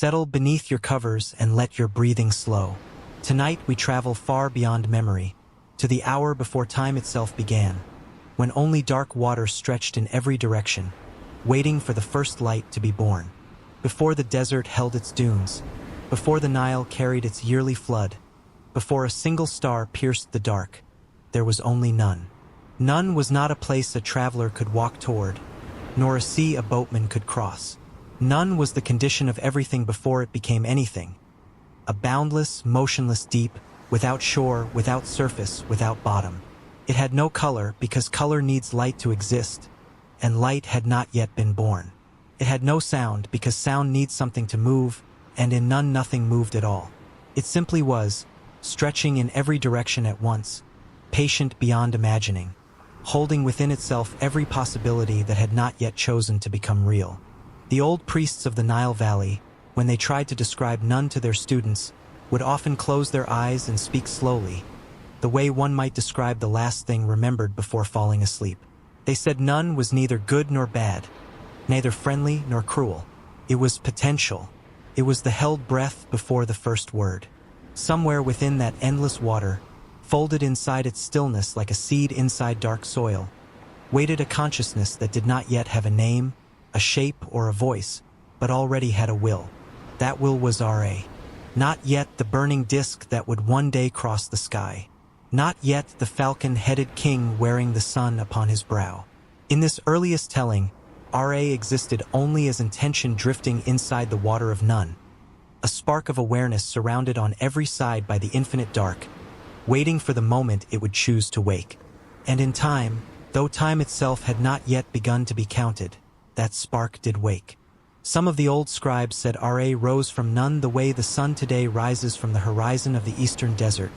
Settle beneath your covers and let your breathing slow. Tonight we travel far beyond memory, to the hour before time itself began, when only dark water stretched in every direction, waiting for the first light to be born. Before the desert held its dunes, before the Nile carried its yearly flood, before a single star pierced the dark, there was only none. None was not a place a traveler could walk toward, nor a sea a boatman could cross. None was the condition of everything before it became anything. A boundless, motionless deep, without shore, without surface, without bottom. It had no color because color needs light to exist, and light had not yet been born. It had no sound because sound needs something to move, and in none nothing moved at all. It simply was, stretching in every direction at once, patient beyond imagining, holding within itself every possibility that had not yet chosen to become real. The old priests of the Nile Valley, when they tried to describe none to their students, would often close their eyes and speak slowly, the way one might describe the last thing remembered before falling asleep. They said none was neither good nor bad, neither friendly nor cruel. It was potential. It was the held breath before the first word. Somewhere within that endless water, folded inside its stillness like a seed inside dark soil, waited a consciousness that did not yet have a name, a shape, or a voice, but already had a will. That will was Ra. Not yet the burning disk that would one day cross the sky. Not yet the falcon-headed king wearing the sun upon his brow. In this earliest telling, Ra existed only as intention drifting inside the water of none, a spark of awareness surrounded on every side by the infinite dark, waiting for the moment it would choose to wake. And in time, though time itself had not yet begun to be counted, that spark did wake. Some of the old scribes said Ra rose from none the way the sun today rises from the horizon of the eastern desert,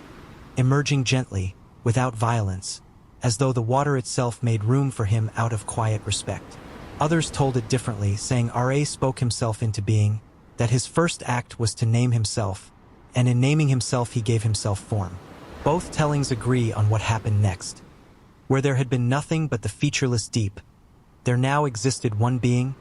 emerging gently, without violence, as though the water itself made room for him out of quiet respect. Others told it differently, saying Ra spoke himself into being, that his first act was to name himself, and in naming himself he gave himself form. Both tellings agree on what happened next. Where there had been nothing but the featureless deep, there now existed one being,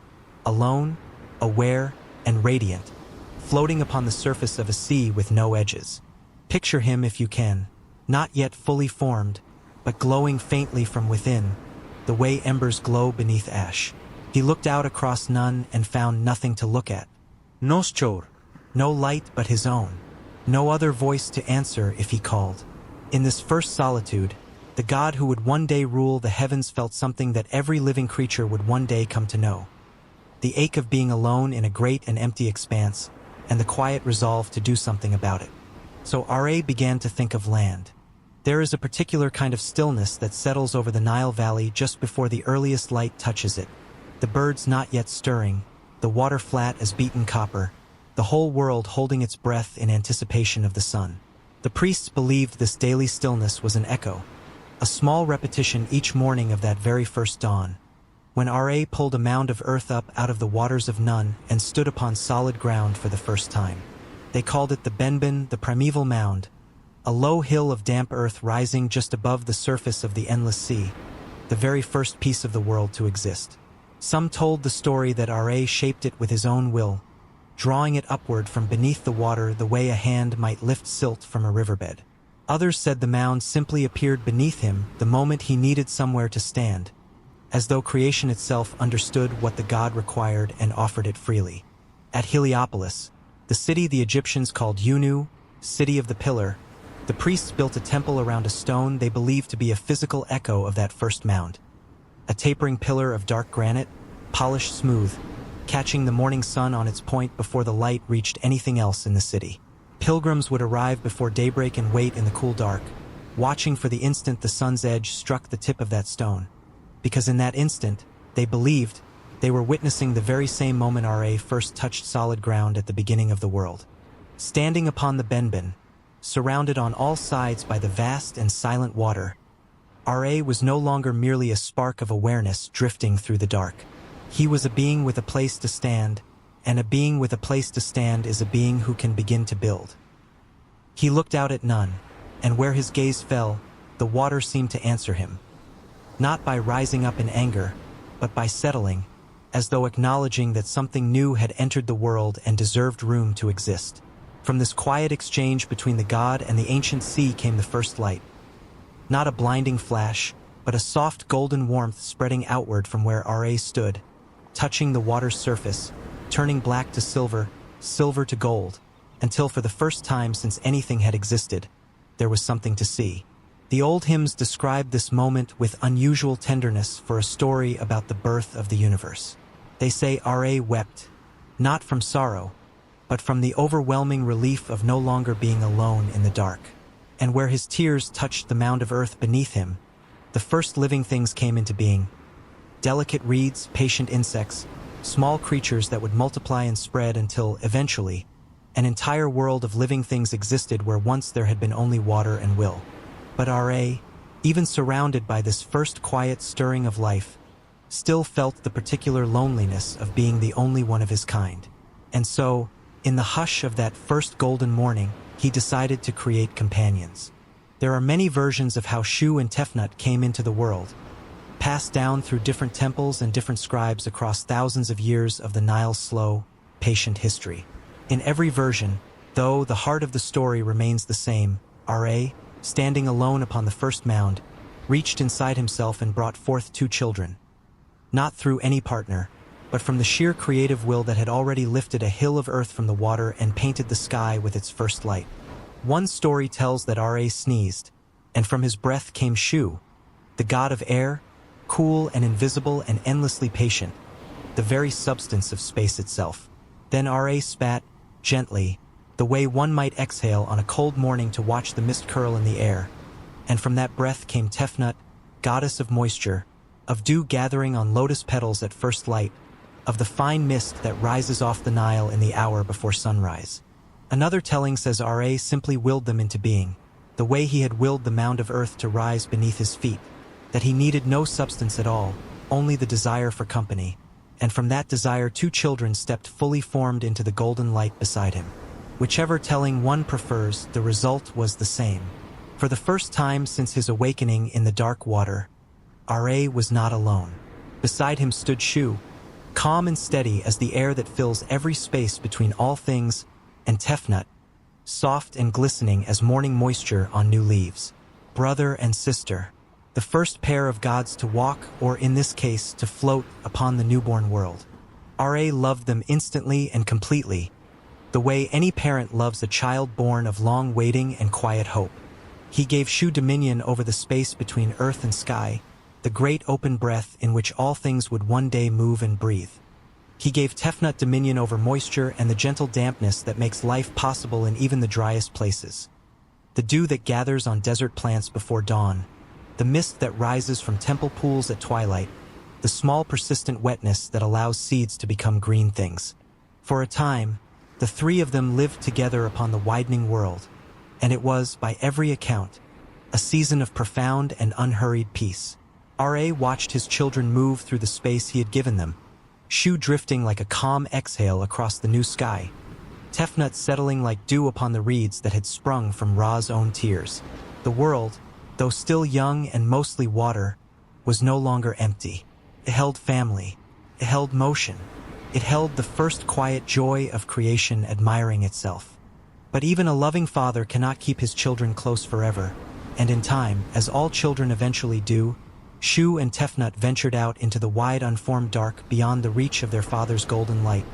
alone, aware, and radiant, floating upon the surface of a sea with no edges. Picture him if you can, not yet fully formed, but glowing faintly from within, the way embers glow beneath ash. He looked out across none and found nothing to look at. No shore, no light but his own, no other voice to answer if he called. In this first solitude, the God who would one day rule the heavens felt something that every living creature would one day come to know. The ache of being alone in a great and empty expanse, and the quiet resolve to do something about it. So Ra began to think of land. There is a particular kind of stillness that settles over the Nile Valley just before the earliest light touches it. The birds not yet stirring, the water flat as beaten copper, the whole world holding its breath in anticipation of the sun. The priests believed this daily stillness was an echo, a small repetition each morning of that very first dawn, when Ra pulled a mound of earth up out of the waters of none and stood upon solid ground for the first time. They called it the Benben, the primeval mound, a low hill of damp earth rising just above the surface of the endless sea, the very first piece of the world to exist. Some told the story that Ra shaped it with his own will, drawing it upward from beneath the water the way a hand might lift silt from a riverbed. Others said the mound simply appeared beneath him the moment he needed somewhere to stand, as though creation itself understood what the god required and offered it freely. At Heliopolis, the city the Egyptians called Unu, city of the pillar, the priests built a temple around a stone they believed to be a physical echo of that first mound. A tapering pillar of dark granite, polished smooth, catching the morning sun on its point before the light reached anything else in the city. Pilgrims would arrive before daybreak and wait in the cool dark, watching for the instant the sun's edge struck the tip of that stone, because in that instant, they believed, they were witnessing the very same moment Ra first touched solid ground at the beginning of the world. Standing upon the Benben, surrounded on all sides by the vast and silent water, Ra was no longer merely a spark of awareness drifting through the dark. He was a being with a place to stand, and a being with a place to stand is a being who can begin to build. He looked out at none, and where his gaze fell, the water seemed to answer him. Not by rising up in anger, but by settling, as though acknowledging that something new had entered the world and deserved room to exist. From this quiet exchange between the god and the ancient sea came the first light. Not a blinding flash, but a soft golden warmth spreading outward from where Ra stood, touching the water's surface, turning black to silver, silver to gold, until for the first time since anything had existed, there was something to see. The old hymns describe this moment with unusual tenderness for a story about the birth of the universe. They say Ra wept, not from sorrow, but from the overwhelming relief of no longer being alone in the dark. And where his tears touched the mound of earth beneath him, the first living things came into being. Delicate reeds, patient insects, small creatures that would multiply and spread until, eventually, an entire world of living things existed where once there had been only water and will. But Ra, even surrounded by this first quiet stirring of life, still felt the particular loneliness of being the only one of his kind. And so, in the hush of that first golden morning, he decided to create companions. There are many versions of how Shu and Tefnut came into the world, passed down through different temples and different scribes across thousands of years of the Nile's slow, patient history. In every version, though, the heart of the story remains the same. Ra, standing alone upon the first mound, reached inside himself and brought forth two children. Not through any partner, but from the sheer creative will that had already lifted a hill of earth from the water and painted the sky with its first light. One story tells that Ra sneezed, and from his breath came Shu, the god of air, cool and invisible and endlessly patient, the very substance of space itself. Then Ra spat, gently, the way one might exhale on a cold morning to watch the mist curl in the air, and from that breath came Tefnut, goddess of moisture, of dew gathering on lotus petals at first light, of the fine mist that rises off the Nile in the hour before sunrise. Another telling says Ra simply willed them into being, the way he had willed the mound of earth to rise beneath his feet, that he needed no substance at all, only the desire for company, and from that desire two children stepped fully formed into the golden light beside him. Whichever telling one prefers, the result was the same. For the first time since his awakening in the dark water, Ra was not alone. Beside him stood Shu, calm and steady as the air that fills every space between all things, and Tefnut, soft and glistening as morning moisture on new leaves. Brother and sister, the first pair of gods to walk, or in this case, to float upon the newborn world. Ra loved them instantly and completely, the way any parent loves a child born of long waiting and quiet hope. He gave Shu dominion over the space between earth and sky, the great open breath in which all things would one day move and breathe. He gave Tefnut dominion over moisture and the gentle dampness that makes life possible in even the driest places. The dew that gathers on desert plants before dawn, the mist that rises from temple pools at twilight, the small persistent wetness that allows seeds to become green things. For a time, the three of them lived together upon the widening world, and it was, by every account, a season of profound and unhurried peace. Ra watched his children move through the space he had given them, Shu drifting like a calm exhale across the new sky, Tefnut settling like dew upon the reeds that had sprung from Ra's own tears. The world, though still young and mostly water, was no longer empty. It held family. It held motion. It held the first quiet joy of creation admiring itself. But even a loving father cannot keep his children close forever, and in time, as all children eventually do, Shu and Tefnut ventured out into the wide unformed dark beyond the reach of their father's golden light,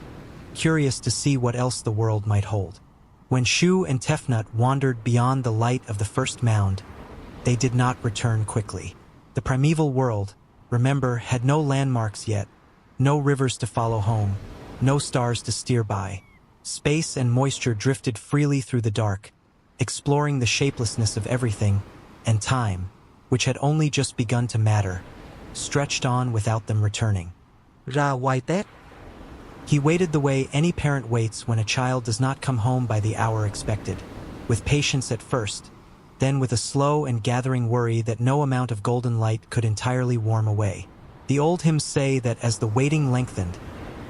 curious to see what else the world might hold. When Shu and Tefnut wandered beyond the light of the first mound, they did not return quickly. The primeval world, remember, had no landmarks yet, no rivers to follow home, no stars to steer by. Space and moisture drifted freely through the dark, exploring the shapelessness of everything, and time, which had only just begun to matter, stretched on without them returning. Ra quay Tết. He waited the way any parent waits when a child does not come home by the hour expected, with patience at first, then with a slow and gathering worry that no amount of golden light could entirely warm away. The old hymns say that as the waiting lengthened,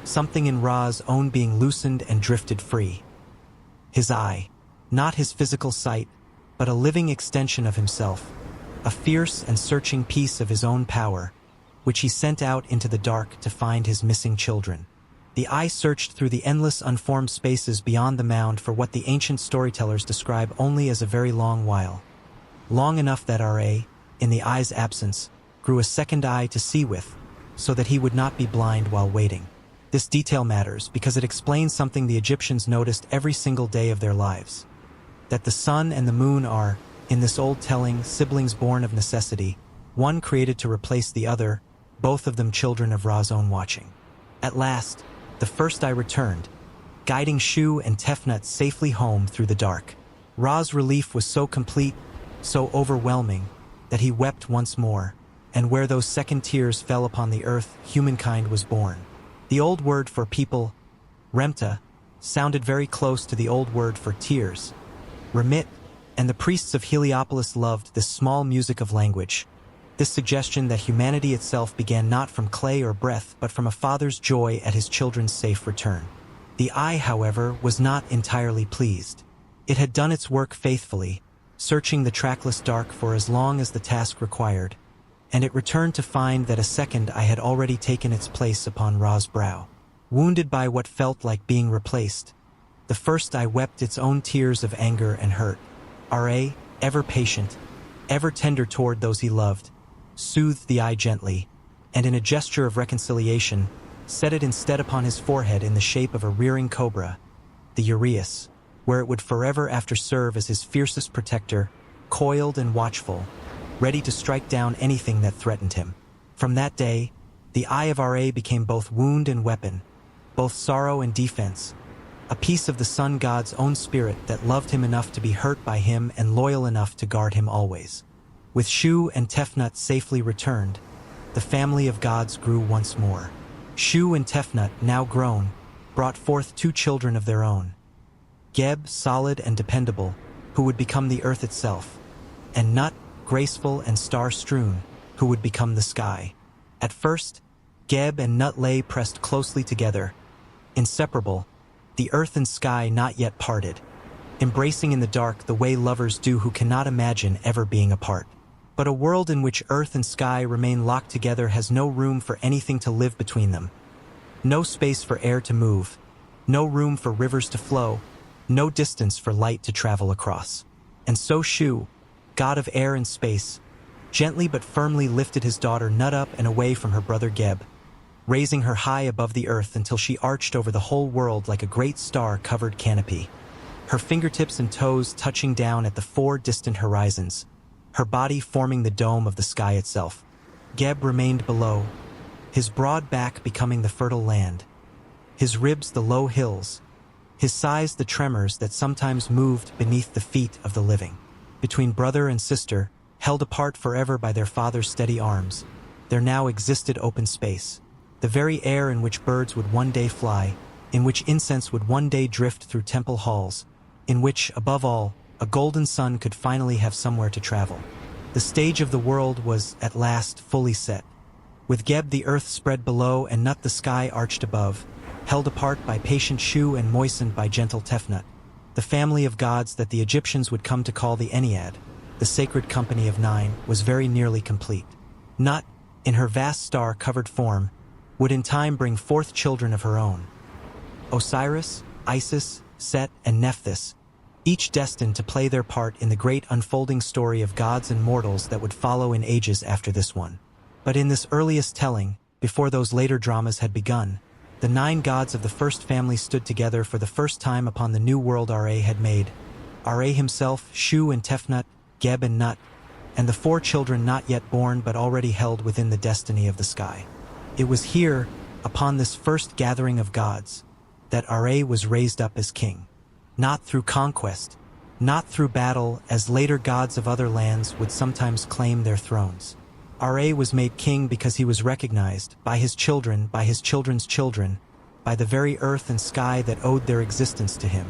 something in Ra's own being loosened and drifted free. His eye, not his physical sight, but a living extension of himself, a fierce and searching piece of his own power, which he sent out into the dark to find his missing children. The eye searched through the endless unformed spaces beyond the mound for what the ancient storytellers describe only as a very long while. Long enough that Ra, in the eye's absence, grew a second eye to see with, so that he would not be blind while waiting. This detail matters because it explains something the Egyptians noticed every single day of their lives. That the sun and the moon are, in this old telling, siblings born of necessity, one created to replace the other, both of them children of Ra's own watching. At last, the first eye returned, guiding Shu and Tefnut safely home through the dark. Ra's relief was so complete, so overwhelming, that he wept once more, and where those second tears fell upon the earth, humankind was born. The old word for people, remta, sounded very close to the old word for tears, remit, and the priests of Heliopolis loved this small music of language. This suggestion that humanity itself began not from clay or breath but from a father's joy at his children's safe return. The eye, however, was not entirely pleased. It had done its work faithfully, searching the trackless dark for as long as the task required, and it returned to find that a second eye had already taken its place upon Ra's brow. Wounded by what felt like being replaced, the first eye wept its own tears of anger and hurt. Ra, ever patient, ever tender toward those he loved, soothed the eye gently, and in a gesture of reconciliation, set it instead upon his forehead in the shape of a rearing cobra, the uraeus, where it would forever after serve as his fiercest protector, coiled and watchful, ready to strike down anything that threatened him. From that day, the eye of Ra became both wound and weapon, both sorrow and defense, a piece of the sun god's own spirit that loved him enough to be hurt by him and loyal enough to guard him always. With Shu and Tefnut safely returned, the family of gods grew once more. Shu and Tefnut, now grown, brought forth 2 children of their own. Geb, solid and dependable, who would become the earth itself, and Nut, graceful and star-strewn, who would become the sky. At first, Geb and Nut lay pressed closely together, inseparable, the earth and sky not yet parted, embracing in the dark the way lovers do who cannot imagine ever being apart. But a world in which earth and sky remain locked together has no room for anything to live between them. No space for air to move, no room for rivers to flow, no distance for light to travel across. And so Shu, god of air and space, gently but firmly lifted his daughter Nut up and away from her brother Geb, raising her high above the earth until she arched over the whole world like a great star-covered canopy, her fingertips and toes touching down at the 4 distant horizons, her body forming the dome of the sky itself. Geb remained below, his broad back becoming the fertile land, his ribs the low hills, his sighs the tremors that sometimes moved beneath the feet of the living. Between brother and sister, held apart forever by their father's steady arms, there now existed open space, the very air in which birds would one day fly, in which incense would one day drift through temple halls, in which, above all, a golden sun could finally have somewhere to travel. The stage of the world was, at last, fully set. With Geb the earth spread below and Nut the sky arched above, held apart by patient Shu and moistened by gentle Tefnut, the family of gods that the Egyptians would come to call the Ennead, the sacred company of 9, was very nearly complete. Nut, in her vast star-covered form, would in time bring forth children of her own. Osiris, Isis, Set, and Nephthys, each destined to play their part in the great unfolding story of gods and mortals that would follow in ages after this one. But in this earliest telling, before those later dramas had begun, the 9 gods of the first family stood together for the first time upon the new world Ra had made. Ra himself, Shu and Tefnut, Geb and Nut, and the 4 children not yet born but already held within the destiny of the sky. It was here, upon this first gathering of gods, that Ra was raised up as king. Not through conquest, not through battle, as later gods of other lands would sometimes claim their thrones. Ra was made king because he was recognized by his children, by his children's children, by the very earth and sky that owed their existence to him,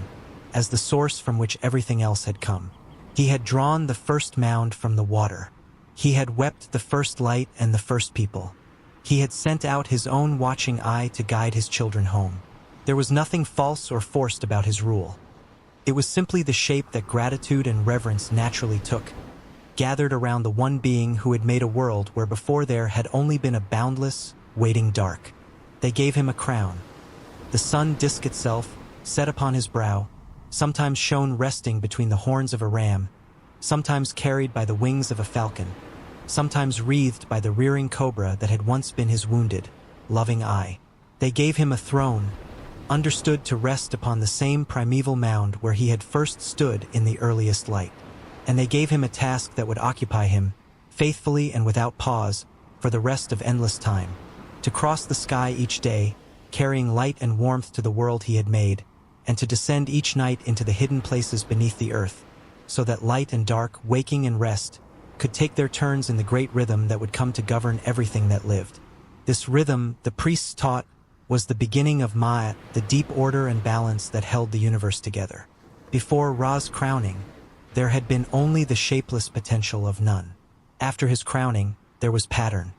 as the source from which everything else had come. He had drawn the first mound from the water. He had wept the first light and the first people. He had sent out his own watching eye to guide his children home. There was nothing false or forced about his rule. It was simply the shape that gratitude and reverence naturally took. gathered around the one being who had made a world where before there had only been a boundless, waiting dark. They gave him a crown. The sun disk itself, set upon his brow, sometimes shone resting between the horns of a ram, sometimes carried by the wings of a falcon, sometimes wreathed by the rearing cobra that had once been his wounded, loving eye. They gave him a throne, understood to rest upon the same primeval mound where he had first stood in the earliest light. And they gave him a task that would occupy him, faithfully and without pause, for the rest of endless time, to cross the sky each day, carrying light and warmth to the world he had made, and to descend each night into the hidden places beneath the earth, so that light and dark, waking and rest, could take their turns in the great rhythm that would come to govern everything that lived. This rhythm, the priests taught, was the beginning of Ma'at, the deep order and balance that held the universe together. Before Ra's crowning, there had been only the shapeless potential of none. After his crowning, there was pattern.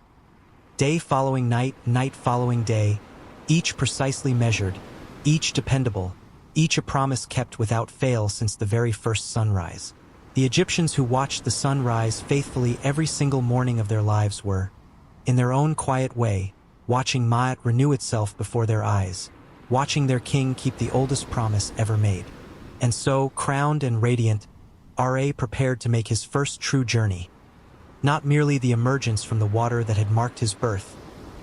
Day following night, night following day, each precisely measured, each dependable, each a promise kept without fail since the very first sunrise. The Egyptians who watched the sun rise faithfully every single morning of their lives were, in their own quiet way, watching Ma'at renew itself before their eyes, watching their king keep the oldest promise ever made. And so, crowned and radiant, Ra prepared to make his first true journey. Not merely the emergence from the water that had marked his birth,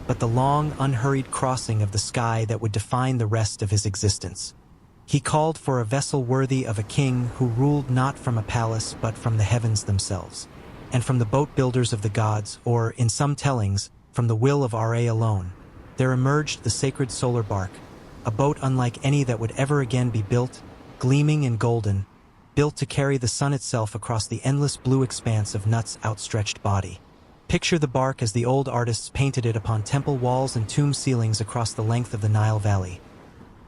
but the long, unhurried crossing of the sky that would define the rest of his existence. He called for a vessel worthy of a king who ruled not from a palace but from the heavens themselves, and from the boat builders of the gods, or, in some tellings, from the will of Ra alone. There emerged the sacred solar barque, a boat unlike any that would ever again be built, gleaming and golden, built to carry the sun itself across the endless blue expanse of Nut's outstretched body. Picture the barque as the old artists painted it upon temple walls and tomb ceilings across the length of the Nile Valley.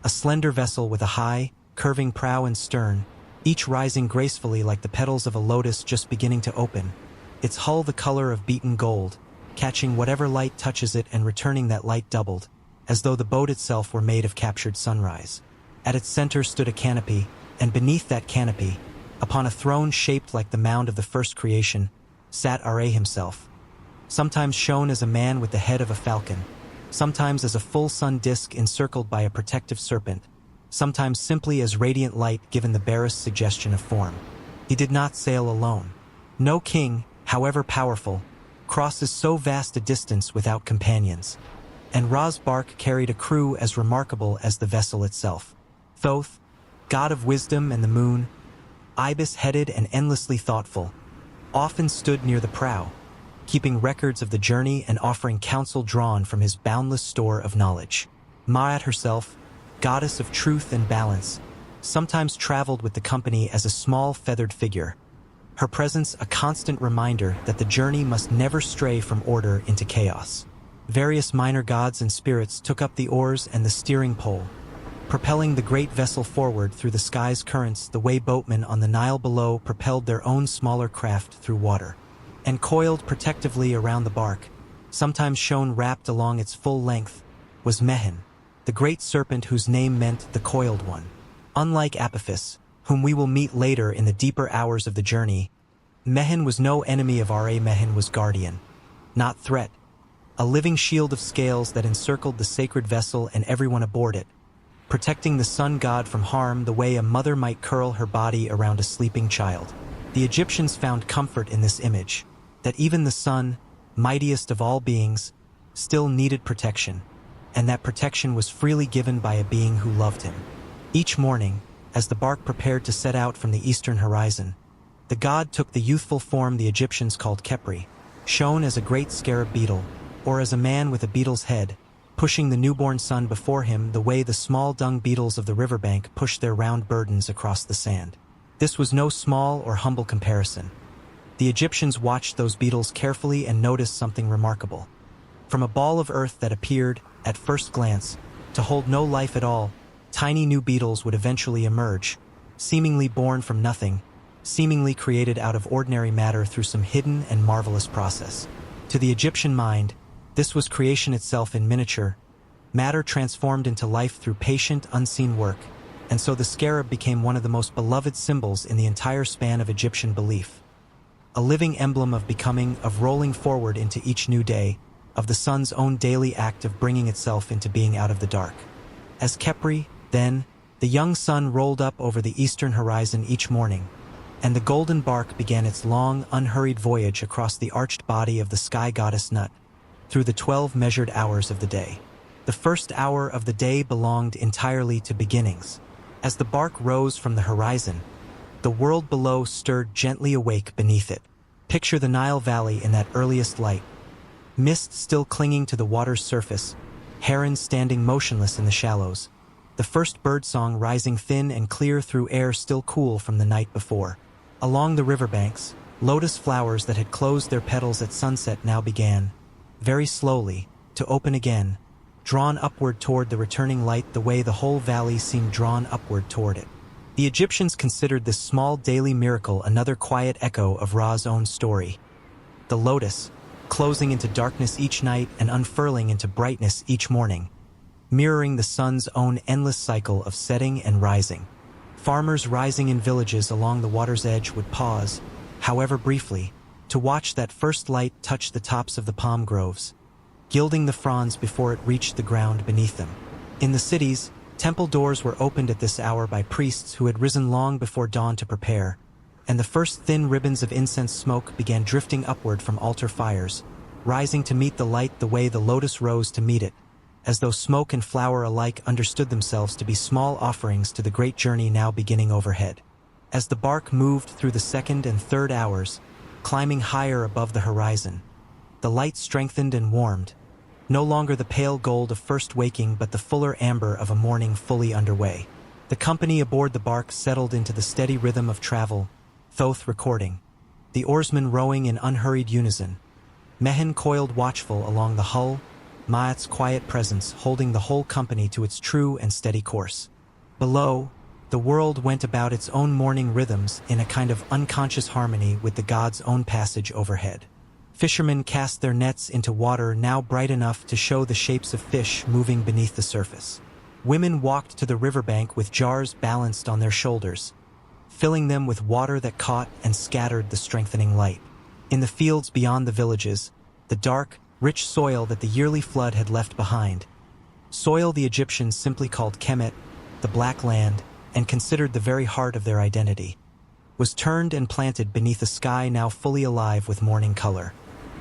A slender vessel with a high, curving prow and stern, each rising gracefully like the petals of a lotus just beginning to open, its hull the color of beaten gold, catching whatever light touches it and returning that light doubled, as though the boat itself were made of captured sunrise. At its center stood a canopy, and beneath that canopy, upon a throne shaped like the mound of the first creation, sat Ra himself, sometimes shown as a man with the head of a falcon, sometimes as a full sun disk encircled by a protective serpent, sometimes simply as radiant light given the barest suggestion of form. He did not sail alone. No king, however powerful, crosses so vast a distance without companions, and Ra's barque carried a crew as remarkable as the vessel itself. Thoth, god of wisdom and the moon, ibis-headed and endlessly thoughtful, often stood near the prow, keeping records of the journey and offering counsel drawn from his boundless store of knowledge. Ma'at herself, goddess of truth and balance, sometimes traveled with the company as a small feathered figure, her presence a constant reminder that the journey must never stray from order into chaos. Various minor gods and spirits took up the oars and the steering pole, propelling the great vessel forward through the sky's currents the way boatmen on the Nile below propelled their own smaller craft through water. And coiled protectively around the barque, sometimes shown wrapped along its full length, was Mehen, the great serpent whose name meant the coiled one. Unlike Apophis, whom we will meet later in the deeper hours of the journey, Mehen was no enemy of Ra. Mehen was guardian, not threat, a living shield of scales that encircled the sacred vessel and everyone aboard it, protecting the sun god from harm the way a mother might curl her body around a sleeping child. The Egyptians found comfort in this image, that even the sun, mightiest of all beings, still needed protection, and that protection was freely given by a being who loved him. Each morning, as the barque prepared to set out from the eastern horizon, the god took the youthful form the Egyptians called Khepri, shown as a great scarab beetle, or as a man with a beetle's head, pushing the newborn sun before him the way the small dung beetles of the riverbank push their round burdens across the sand. This was no small or humble comparison. The Egyptians watched those beetles carefully and noticed something remarkable. From a ball of earth that appeared, at first glance, to hold no life at all, tiny new beetles would eventually emerge, seemingly born from nothing, seemingly created out of ordinary matter through some hidden and marvelous process. To the Egyptian mind, this was creation itself in miniature, matter transformed into life through patient, unseen work, and so the scarab became one of the most beloved symbols in the entire span of Egyptian belief. a living emblem of becoming, of rolling forward into each new day, of the sun's own daily act of bringing itself into being out of the dark. As Khepri, then, the young sun rolled up over the eastern horizon each morning, and the golden barque began its long, unhurried voyage across the arched body of the sky goddess Nut, through the 12 measured hours of the day. The first hour of the day belonged entirely to beginnings. As the barque rose from the horizon, the world below stirred gently awake beneath it. Picture the Nile Valley in that earliest light, mist still clinging to the water's surface, herons standing motionless in the shallows, the first birdsong rising thin and clear through air still cool from the night before. Along the riverbanks, lotus flowers that had closed their petals at sunset now began, very slowly, to open again, drawn upward toward the returning light the way the whole valley seemed drawn upward toward it. The Egyptians considered this small daily miracle another quiet echo of Ra's own story. The lotus, closing into darkness each night and unfurling into brightness each morning, mirroring the sun's own endless cycle of setting and rising. Farmers rising in villages along the water's edge would pause, however briefly, to watch that first light touch the tops of the palm groves, gilding the fronds before it reached the ground beneath them. In the cities, temple doors were opened at this hour by priests who had risen long before dawn to prepare, and the first thin ribbons of incense smoke began drifting upward from altar fires, rising to meet the light the way the lotus rose to meet it, as though smoke and flower alike understood themselves to be small offerings to the great journey now beginning overhead. As the barque moved through the second and third hours, climbing higher above the horizon, the light strengthened and warmed, no longer the pale gold of first waking but the fuller amber of a morning fully underway. The company aboard the barque settled into the steady rhythm of travel, Thoth recording, the oarsmen rowing in unhurried unison, Mehen coiled watchful along the hull, Ma'at's quiet presence holding the whole company to its true and steady course. Below, the world went about its own morning rhythms in a kind of unconscious harmony with the god's own passage overhead. Fishermen cast their nets into water now bright enough to show the shapes of fish moving beneath the surface. Women walked to the riverbank with jars balanced on their shoulders, filling them with water that caught and scattered the strengthening light. In the fields beyond the villages, the dark, rich soil that the yearly flood had left behind, soil the Egyptians simply called Kemet, the Black Land, and considered the very heart of their identity, was turned and planted beneath a sky now fully alive with morning color.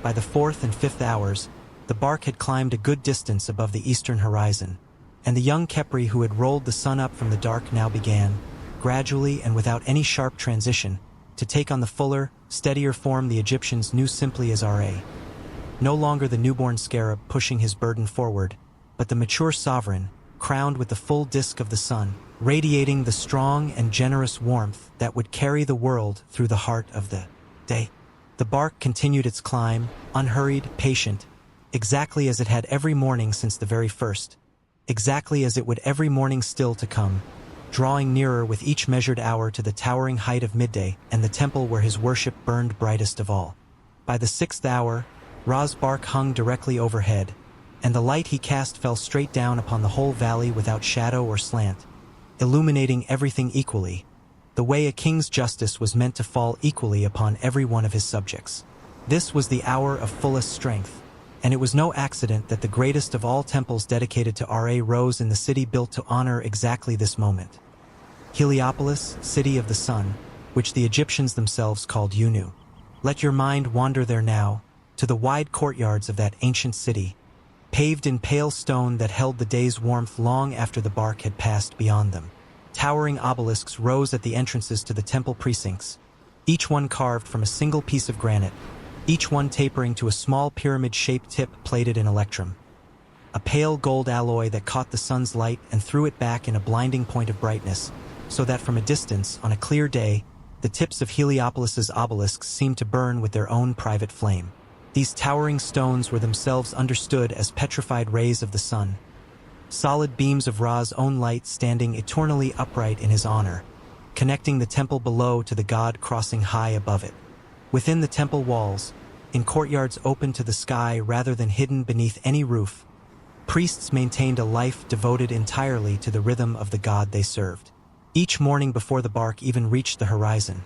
By the fourth and fifth hours, the barque had climbed a good distance above the eastern horizon, and the young Khepri who had rolled the sun up from the dark now began, gradually and without any sharp transition, to take on the fuller, steadier form the Egyptians knew simply as Ra. No longer the newborn scarab pushing his burden forward, but the mature sovereign, crowned with the full disk of the sun, radiating the strong and generous warmth that would carry the world through the heart of the day. The barque continued its climb, unhurried, patient, exactly as it had every morning since the very first, exactly as it would every morning still to come, drawing nearer with each measured hour to the towering height of midday and the temple where his worship burned brightest of all. By the sixth hour, Ra's barque hung directly overhead, and the light he cast fell straight down upon the whole valley without shadow or slant, illuminating everything equally, the way a king's justice was meant to fall equally upon every one of his subjects. This was the hour of fullest strength, and it was no accident that the greatest of all temples dedicated to Ra rose in the city built to honor exactly this moment. Heliopolis, city of the sun, which the Egyptians themselves called Unu. Let your mind wander there now, to the wide courtyards of that ancient city, paved in pale stone that held the day's warmth long after the barque had passed beyond them. Towering obelisks rose at the entrances to the temple precincts, each one carved from a single piece of granite, each one tapering to a small pyramid-shaped tip plated in electrum. A pale gold alloy that caught the sun's light and threw it back in a blinding point of brightness, so that from a distance, on a clear day, the tips of Heliopolis's obelisks seemed to burn with their own private flame. These towering stones were themselves understood as petrified rays of the sun, solid beams of Ra's own light standing eternally upright in his honor, connecting the temple below to the god crossing high above it. Within the temple walls, in courtyards open to the sky rather than hidden beneath any roof, priests maintained a life devoted entirely to the rhythm of the god they served. Each morning before the barque even reached the horizon,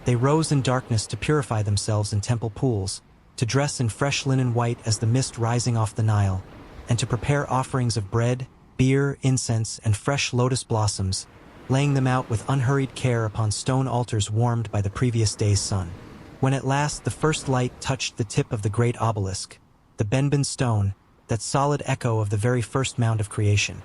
They rose in darkness to purify themselves in temple pools, to dress in fresh linen white as the mist rising off the Nile, and to prepare offerings of bread, beer, incense, and fresh lotus blossoms, laying them out with unhurried care upon stone altars warmed by the previous day's sun. When at last the first light touched the tip of the great obelisk, the Benben stone, that solid echo of the very first mound of creation,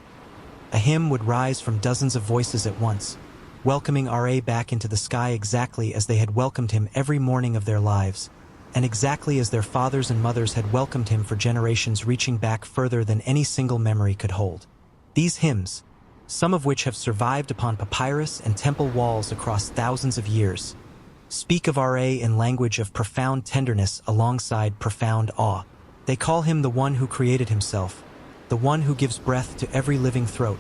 a hymn would rise from dozens of voices at once, welcoming Ra back into the sky exactly as they had welcomed him every morning of their lives, and exactly as their fathers and mothers had welcomed him for generations reaching back further than any single memory could hold. These hymns, some of which have survived upon papyrus and temple walls across thousands of years, speak of Ra in language of profound tenderness alongside profound awe. They call him the one who created himself, the one who gives breath to every living throat,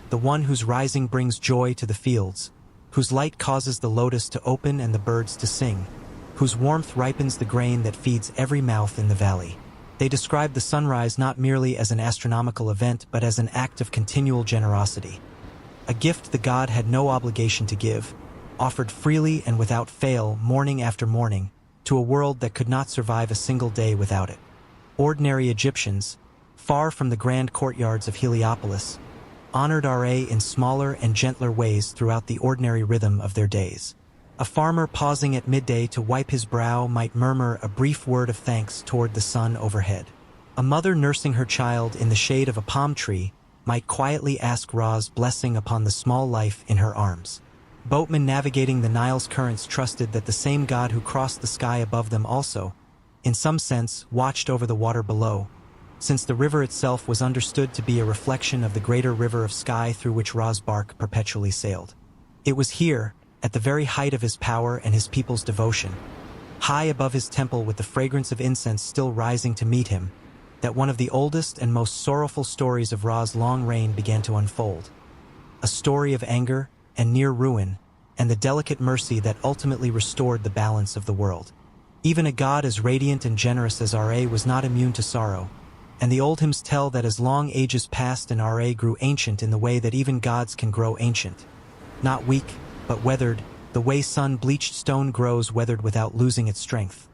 the one whose rising brings joy to the fields, whose light causes the lotus to open and the birds to sing, whose warmth ripens the grain that feeds every mouth in the valley. They describe the sunrise not merely as an astronomical event but as an act of continual generosity, a gift the god had no obligation to give, offered freely and without fail morning after morning to a world that could not survive a single day without it. Ordinary Egyptians, far from the grand courtyards of Heliopolis, honored Ra in smaller and gentler ways throughout the ordinary rhythm of their days. A farmer pausing at midday to wipe his brow might murmur a brief word of thanks toward the sun overhead. A mother nursing her child in the shade of a palm tree might quietly ask Ra's blessing upon the small life in her arms. Boatmen navigating the Nile's currents trusted that the same god who crossed the sky above them also, in some sense, watched over the water below, since the river itself was understood to be a reflection of the greater river of sky through which Ra's barque perpetually sailed. It was here, at the very height of his power and his people's devotion, high above his temple with the fragrance of incense still rising to meet him, that one of the oldest and most sorrowful stories of Ra's long reign began to unfold. A story of anger and near ruin, and the delicate mercy that ultimately restored the balance of the world. Even a god as radiant and generous as Ra was not immune to sorrow, and the old hymns tell that as long ages passed and Ra grew ancient in the way that even gods can grow ancient, not weak, but weathered, the way sun-bleached stone grows weathered without losing its strength.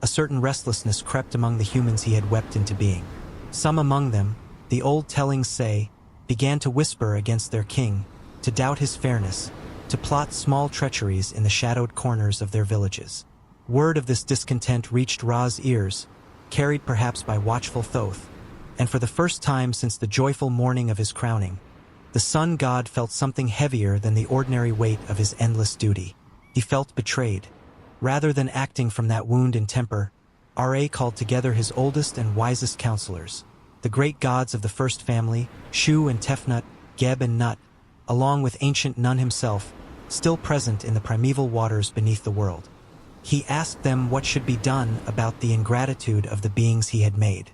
A certain restlessness crept among the humans he had wept into being. Some among them, the old tellings say, began to whisper against their king, to doubt his fairness, to plot small treacheries in the shadowed corners of their villages. Word of this discontent reached Ra's ears, carried perhaps by watchful Thoth, and for the first time since the joyful morning of his crowning, the sun god felt something heavier than the ordinary weight of his endless duty. He felt betrayed. Rather than acting from that wound in temper, Ra called together his oldest and wisest counselors, the great gods of the first family, Shu and Tefnut, Geb and Nut, along with ancient Nun himself, still present in the primeval waters beneath the world. He asked them what should be done about the ingratitude of the beings he had made,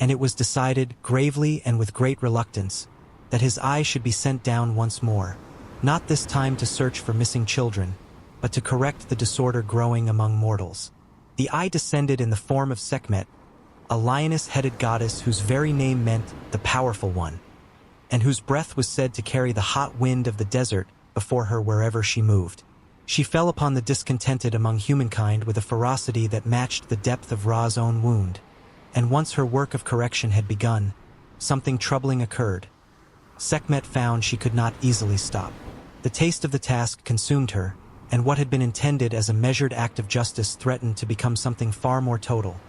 and it was decided, gravely and with great reluctance, that his eye should be sent down once more, not this time to search for missing children, but to correct the disorder growing among mortals. The eye descended in the form of Sekhmet, a lioness-headed goddess whose very name meant the powerful one, and whose breath was said to carry the hot wind of the desert before her wherever she moved. She fell upon the discontented among humankind with a ferocity that matched the depth of Ra's own wound, and once her work of correction had begun, something troubling occurred. Sekhmet found she could not easily stop. The taste of the task consumed her, and what had been intended as a measured act of justice threatened to become something far more total,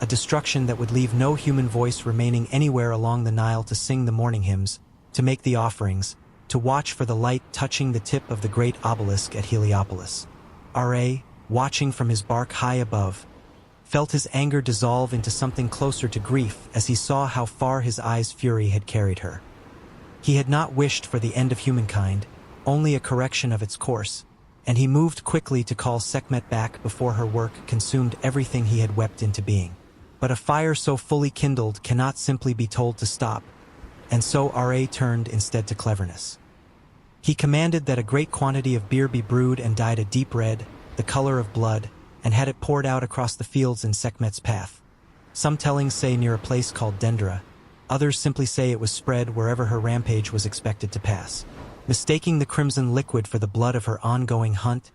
a destruction that would leave no human voice remaining anywhere along the Nile to sing the morning hymns, to make the offerings, to watch for the light touching the tip of the great obelisk at Heliopolis. Ra, watching from his barque high above, felt his anger dissolve into something closer to grief as he saw how far his eye's fury had carried her. He had not wished for the end of humankind, only a correction of its course, and he moved quickly to call Sekhmet back before her work consumed everything he had wept into being. But a fire so fully kindled cannot simply be told to stop, and so Ra turned instead to cleverness. He commanded that a great quantity of beer be brewed and dyed a deep red, the color of blood, and had it poured out across the fields in Sekhmet's path. Some tellings say near a place called Dendra, others simply say it was spread wherever her rampage was expected to pass. Mistaking the crimson liquid for the blood of her ongoing hunt,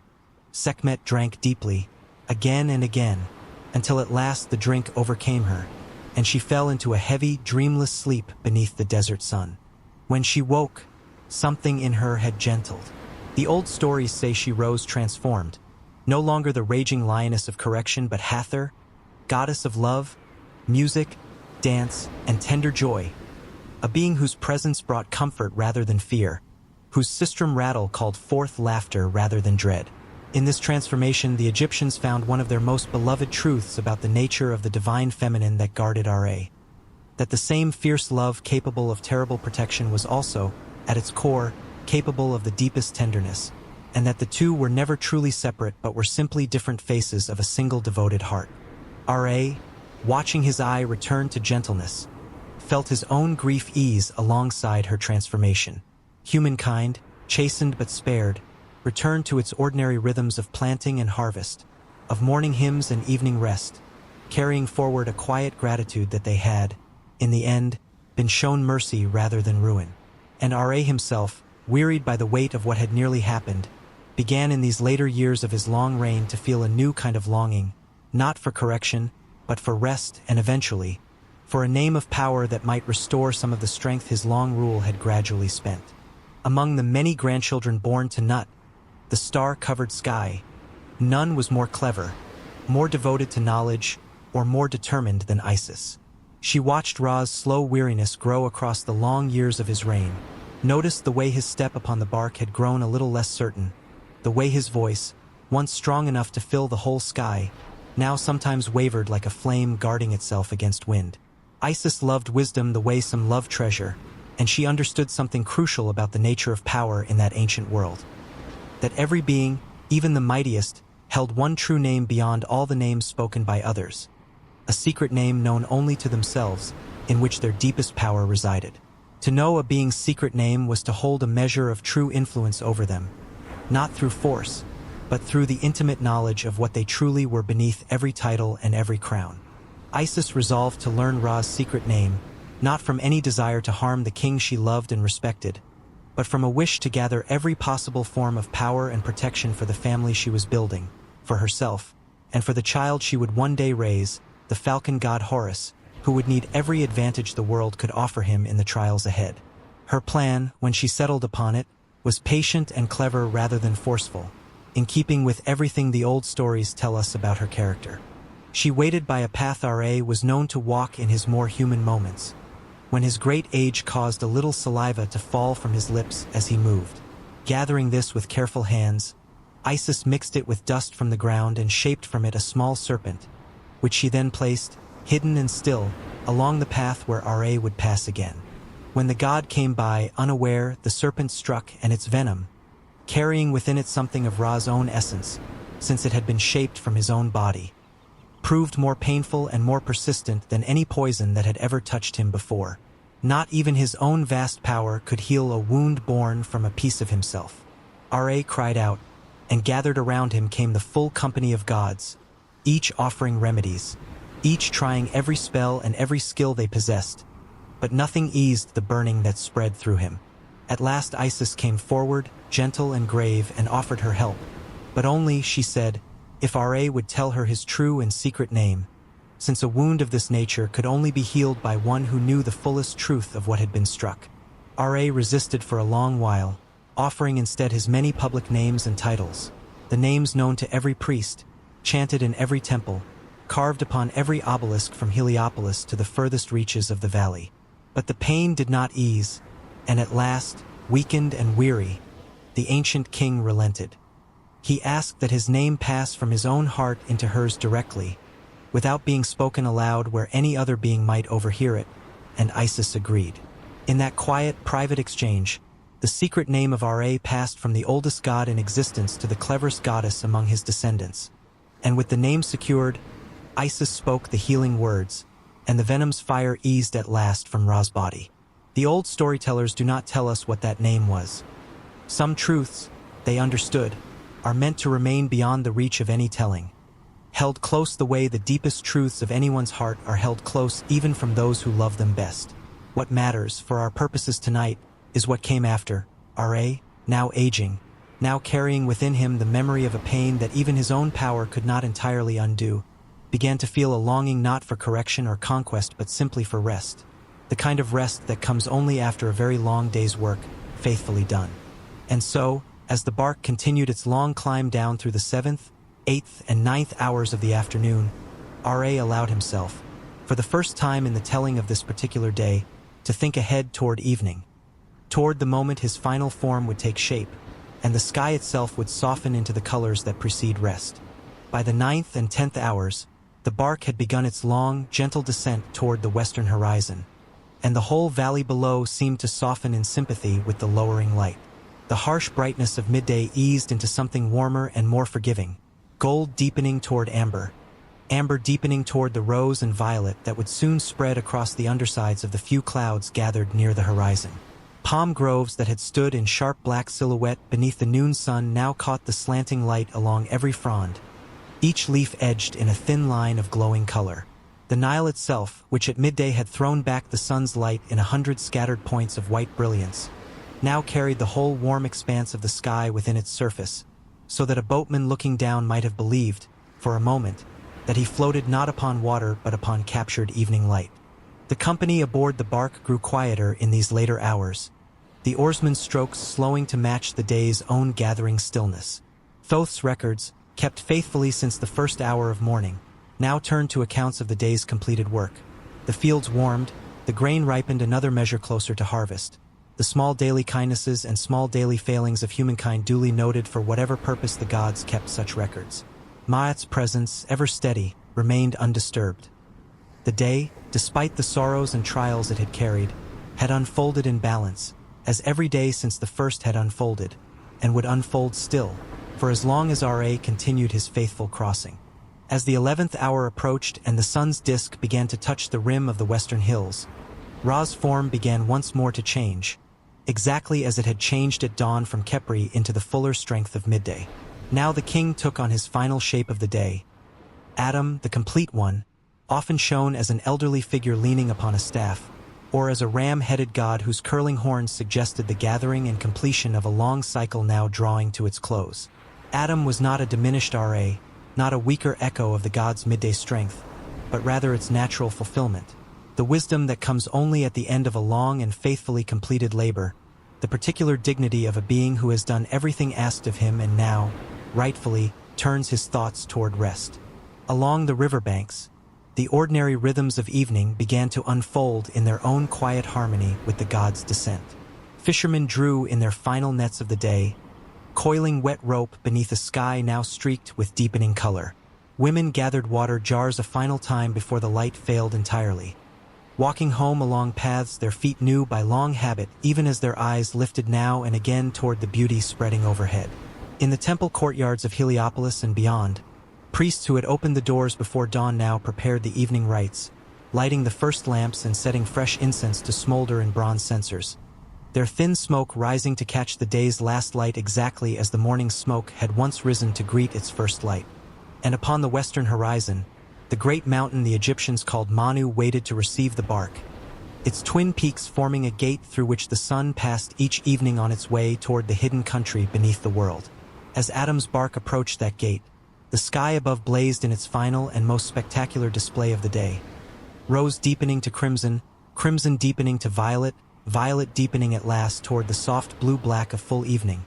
Sekhmet drank deeply, again and again, until at last the drink overcame her, and she fell into a heavy, dreamless sleep beneath the desert sun. When she woke, something in her had gentled. The old stories say she rose transformed, no longer the raging lioness of correction, but Hathor, goddess of love, music, dance, and tender joy, a being whose presence brought comfort rather than fear, whose sistrum rattle called forth laughter rather than dread. In this transformation, the Egyptians found one of their most beloved truths about the nature of the divine feminine that guarded Ra. That the same fierce love capable of terrible protection was also, at its core, capable of the deepest tenderness, and that the two were never truly separate but were simply different faces of a single devoted heart. Ra, watching his eye return to gentleness, felt his own grief ease alongside her transformation. Humankind, chastened but spared, returned to its ordinary rhythms of planting and harvest, of morning hymns and evening rest, carrying forward a quiet gratitude that they had, in the end, been shown mercy rather than ruin. And Ra himself, wearied by the weight of what had nearly happened, began in these later years of his long reign to feel a new kind of longing, not for correction, but for rest and eventually, for a name of power that might restore some of the strength his long rule had gradually spent. Among the many grandchildren born to Nut, the star-covered sky, none was more clever, more devoted to knowledge, or more determined than Isis. She watched Ra's slow weariness grow across the long years of his reign, noticed the way his step upon the barque had grown a little less certain, the way his voice, once strong enough to fill the whole sky, now sometimes wavered like a flame guarding itself against wind. Isis loved wisdom the way some love treasure, and she understood something crucial about the nature of power in that ancient world. That every being, even the mightiest, held one true name beyond all the names spoken by others, a secret name known only to themselves, in which their deepest power resided. To know a being's secret name was to hold a measure of true influence over them, not through force, but through the intimate knowledge of what they truly were beneath every title and every crown. Isis resolved to learn Ra's secret name, not from any desire to harm the king she loved and respected, but from a wish to gather every possible form of power and protection for the family she was building, for herself, and for the child she would one day raise, the falcon god Horus, who would need every advantage the world could offer him in the trials ahead. Her plan, when she settled upon it, was patient and clever rather than forceful, in keeping with everything the old stories tell us about her character. She waited by a path Ra was known to walk in his more human moments, when his great age caused a little saliva to fall from his lips as he moved. Gathering this with careful hands, Isis mixed it with dust from the ground and shaped from it a small serpent, which she then placed, hidden and still, along the path where Ra would pass again. When the god came by, unaware, the serpent struck, and its venom, carrying within it something of Ra's own essence, since it had been shaped from his own body, proved more painful and more persistent than any poison that had ever touched him before. Not even his own vast power could heal a wound born from a piece of himself. Ra cried out, and gathered around him came the full company of gods, each offering remedies, each trying every spell and every skill they possessed, but nothing eased the burning that spread through him. At last Isis came forward, gentle and grave, and offered her help, but only, she said, if Ra would tell her his true and secret name, since a wound of this nature could only be healed by one who knew the fullest truth of what had been struck. Ra resisted for a long while, offering instead his many public names and titles, the names known to every priest, chanted in every temple, carved upon every obelisk from Heliopolis to the furthest reaches of the valley. But the pain did not ease, and at last, weakened and weary, the ancient king relented. He asked that his name pass from his own heart into hers directly, without being spoken aloud where any other being might overhear it, and Isis agreed. In that quiet, private exchange, the secret name of Ra passed from the oldest god in existence to the cleverest goddess among his descendants. And with the name secured, Isis spoke the healing words, and the venom's fire eased at last from Ra's body. The old storytellers do not tell us what that name was. Some truths, they understood, are meant to remain beyond the reach of any telling, held close the way the deepest truths of anyone's heart are held close even from those who love them best. What matters, for our purposes tonight, is what came after. Ra, now aging, now carrying within him the memory of a pain that even his own power could not entirely undo, began to feel a longing not for correction or conquest but simply for rest, the kind of rest that comes only after a very long day's work, faithfully done. And so, as the barque continued its long climb down through the 7th, 8th, and 9th hours of the afternoon, R.A. allowed himself, for the first time in the telling of this particular day, to think ahead toward evening, toward the moment his final form would take shape, and the sky itself would soften into the colors that precede rest. By the 9th and 10th hours, the barque had begun its long, gentle descent toward the western horizon, and the whole valley below seemed to soften in sympathy with the lowering light. The harsh brightness of midday eased into something warmer and more forgiving, gold deepening toward amber, amber deepening toward the rose and violet that would soon spread across the undersides of the few clouds gathered near the horizon. Palm groves that had stood in sharp black silhouette beneath the noon sun now caught the slanting light along every frond, each leaf edged in a thin line of glowing color. The Nile itself, which at midday had thrown back the sun's light in 100 scattered points of white brilliance, now carried the whole warm expanse of the sky within its surface, so that a boatman looking down might have believed, for a moment, that he floated not upon water but upon captured evening light. The company aboard the barque grew quieter in these later hours, the oarsman's strokes slowing to match the day's own gathering stillness. Thoth's records, kept faithfully since the first hour of morning, now turned to accounts of the day's completed work. The fields warmed, the grain ripened another measure closer to harvest. The small daily kindnesses and small daily failings of humankind duly noted for whatever purpose the gods kept such records. Ma'at's presence, ever steady, remained undisturbed. The day, despite the sorrows and trials it had carried, had unfolded in balance, as every day since the first had unfolded, and would unfold still, for as long as R.A. continued his faithful crossing. As the 11th hour approached and the sun's disk began to touch the rim of the western hills, Ra's form began once more to change, exactly as it had changed at dawn from Khepri into the fuller strength of midday. Now the king took on his final shape of the day. Adam, the complete one, often shown as an elderly figure leaning upon a staff, or as a ram-headed god whose curling horns suggested the gathering and completion of a long cycle now drawing to its close. Adam was not a diminished R.A., not a weaker echo of the god's midday strength, but rather its natural fulfillment, the wisdom that comes only at the end of a long and faithfully completed labor, the particular dignity of a being who has done everything asked of him and now, rightfully, turns his thoughts toward rest. Along the riverbanks, the ordinary rhythms of evening began to unfold in their own quiet harmony with the god's descent. Fishermen drew in their final nets of the day, coiling wet rope beneath a sky now streaked with deepening color. Women gathered water jars a final time before the light failed entirely. Walking home along paths their feet knew by long habit, even as their eyes lifted now and again toward the beauty spreading overhead. In the temple courtyards of Heliopolis and beyond, priests who had opened the doors before dawn now prepared the evening rites, lighting the first lamps and setting fresh incense to smolder in bronze censers, their thin smoke rising to catch the day's last light exactly as the morning's smoke had once risen to greet its first light. And upon the western horizon, the great mountain the Egyptians called Manu waited to receive the barque, its twin peaks forming a gate through which the sun passed each evening on its way toward the hidden country beneath the world. As Adam's barque approached that gate, the sky above blazed in its final and most spectacular display of the day. Rose deepening to crimson, crimson deepening to violet, violet deepening at last toward the soft blue-black of full evening,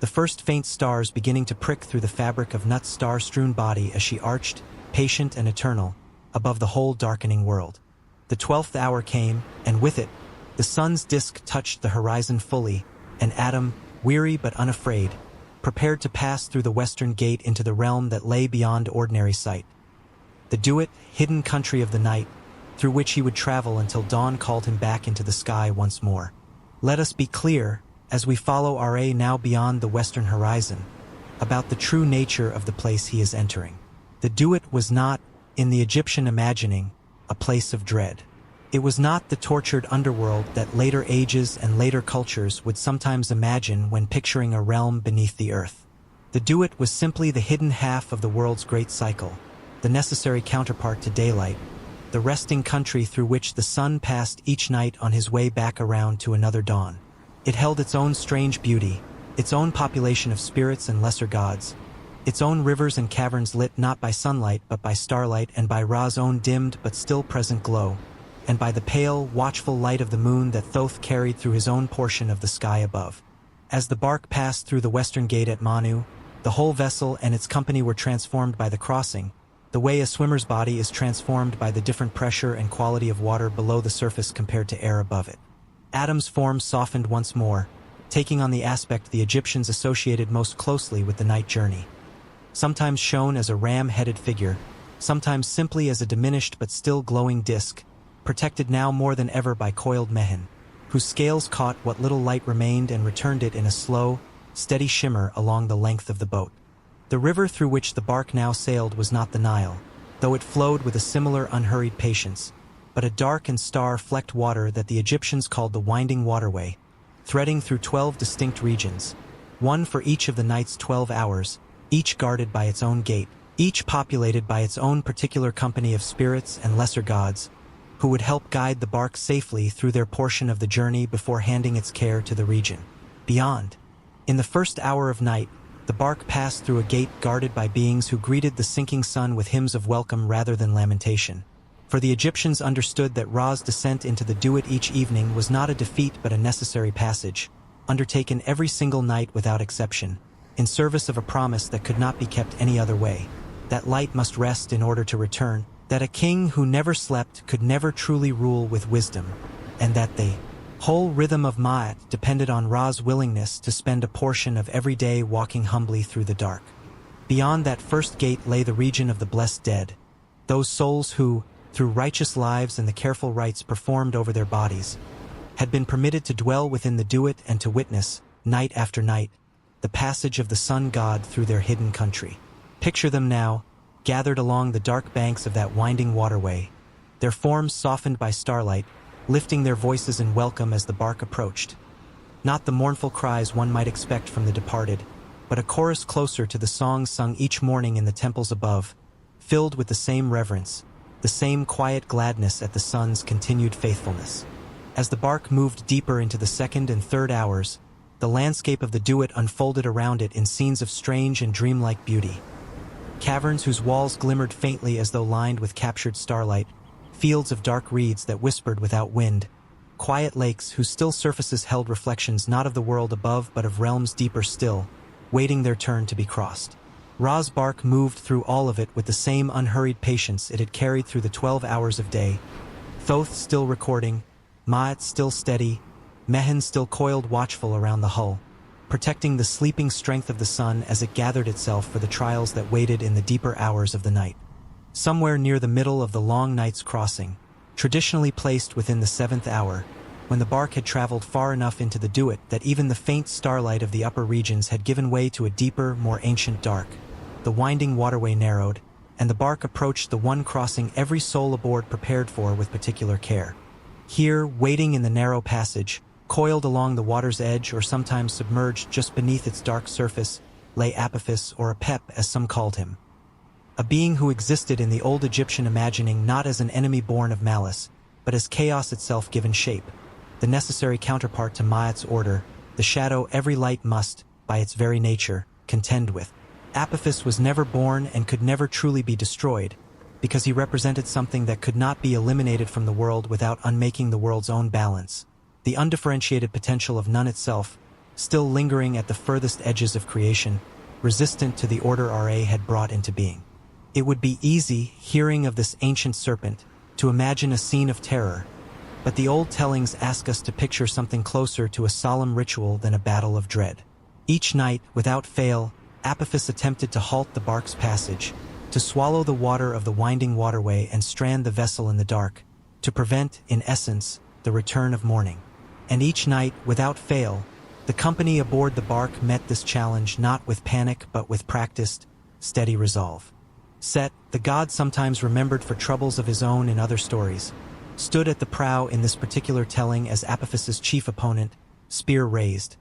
the first faint stars beginning to prick through the fabric of Nut's star-strewn body as she arched, patient and eternal, above the whole darkening world. The 12th hour came, and with it, the sun's disk touched the horizon fully, and Adam, weary but unafraid, prepared to pass through the western gate into the realm that lay beyond ordinary sight. The Duat, hidden country of the night, through which he would travel until dawn called him back into the sky once more. Let us be clear, as we follow R.A. now beyond the western horizon, about the true nature of the place he is entering. The Duat was not, in the Egyptian imagining, a place of dread. It was not the tortured underworld that later ages and later cultures would sometimes imagine when picturing a realm beneath the earth. The Duat was simply the hidden half of the world's great cycle, the necessary counterpart to daylight, the resting country through which the sun passed each night on his way back around to another dawn. It held its own strange beauty, its own population of spirits and lesser gods, its own rivers and caverns lit not by sunlight but by starlight and by Ra's own dimmed but still present glow, and by the pale, watchful light of the moon that Thoth carried through his own portion of the sky above. As the barque passed through the western gate at Manu, the whole vessel and its company were transformed by the crossing, the way a swimmer's body is transformed by the different pressure and quality of water below the surface compared to air above it. Adam's form softened once more, taking on the aspect the Egyptians associated most closely with the night journey. Sometimes shown as a ram-headed figure, sometimes simply as a diminished but still glowing disk, protected now more than ever by coiled mehen, whose scales caught what little light remained and returned it in a slow, steady shimmer along the length of the boat. The river through which the barque now sailed was not the Nile, though it flowed with a similar unhurried patience, but a dark and star-flecked water that the Egyptians called the winding waterway, threading through 12 distinct regions, one for each of the night's 12 hours, each guarded by its own gate, each populated by its own particular company of spirits and lesser gods, who would help guide the barque safely through their portion of the journey before handing its care to the region beyond. In the first hour of night, the barque passed through a gate guarded by beings who greeted the sinking sun with hymns of welcome rather than lamentation. For the Egyptians understood that Ra's descent into the Duat each evening was not a defeat but a necessary passage, undertaken every single night without exception, in service of a promise that could not be kept any other way, that light must rest in order to return, that a king who never slept could never truly rule with wisdom, and that the whole rhythm of Ma'at depended on Ra's willingness to spend a portion of every day walking humbly through the dark. Beyond that first gate lay the region of the blessed dead, those souls who, through righteous lives and the careful rites performed over their bodies, had been permitted to dwell within the Duat and to witness, night after night, the passage of the sun god through their hidden country. Picture them now, gathered along the dark banks of that winding waterway, their forms softened by starlight, lifting their voices in welcome as the barque approached. Not the mournful cries one might expect from the departed, but a chorus closer to the songs sung each morning in the temples above, filled with the same reverence, the same quiet gladness at the sun's continued faithfulness. As the barque moved deeper into the second and third hours, the landscape of the Duat unfolded around it in scenes of strange and dreamlike beauty. Caverns whose walls glimmered faintly as though lined with captured starlight, fields of dark reeds that whispered without wind, quiet lakes whose still surfaces held reflections not of the world above but of realms deeper still, waiting their turn to be crossed. Ra's barque moved through all of it with the same unhurried patience it had carried through the 12 hours of day, Thoth still recording, Ma'at still steady, Mehen still coiled watchful around the hull, protecting the sleeping strength of the sun as it gathered itself for the trials that waited in the deeper hours of the night. Somewhere near the middle of the long night's crossing, traditionally placed within the 7th hour, when the barque had traveled far enough into the Duat that even the faint starlight of the upper regions had given way to a deeper, more ancient dark, the winding waterway narrowed, and the barque approached the one crossing every soul aboard prepared for with particular care. Here, waiting in the narrow passage, coiled along the water's edge or sometimes submerged just beneath its dark surface, lay Apophis, or Apep as some called him. A being who existed in the old Egyptian imagining not as an enemy born of malice, but as chaos itself given shape, the necessary counterpart to Ma'at's order, the shadow every light must, by its very nature, contend with. Apophis was never born and could never truly be destroyed, because he represented something that could not be eliminated from the world without unmaking the world's own balance, the undifferentiated potential of none itself, still lingering at the furthest edges of creation, resistant to the order Ra had brought into being. It would be easy, hearing of this ancient serpent, to imagine a scene of terror, but the old tellings ask us to picture something closer to a solemn ritual than a battle of dread. Each night, without fail, Apophis attempted to halt the barque's passage, to swallow the water of the winding waterway and strand the vessel in the dark, to prevent, in essence, the return of morning. And each night, without fail, the company aboard the barque met this challenge not with panic but with practiced, steady resolve. Set, the god sometimes remembered for troubles of his own in other stories, stood at the prow in this particular telling as Apophis's chief opponent, spear raised,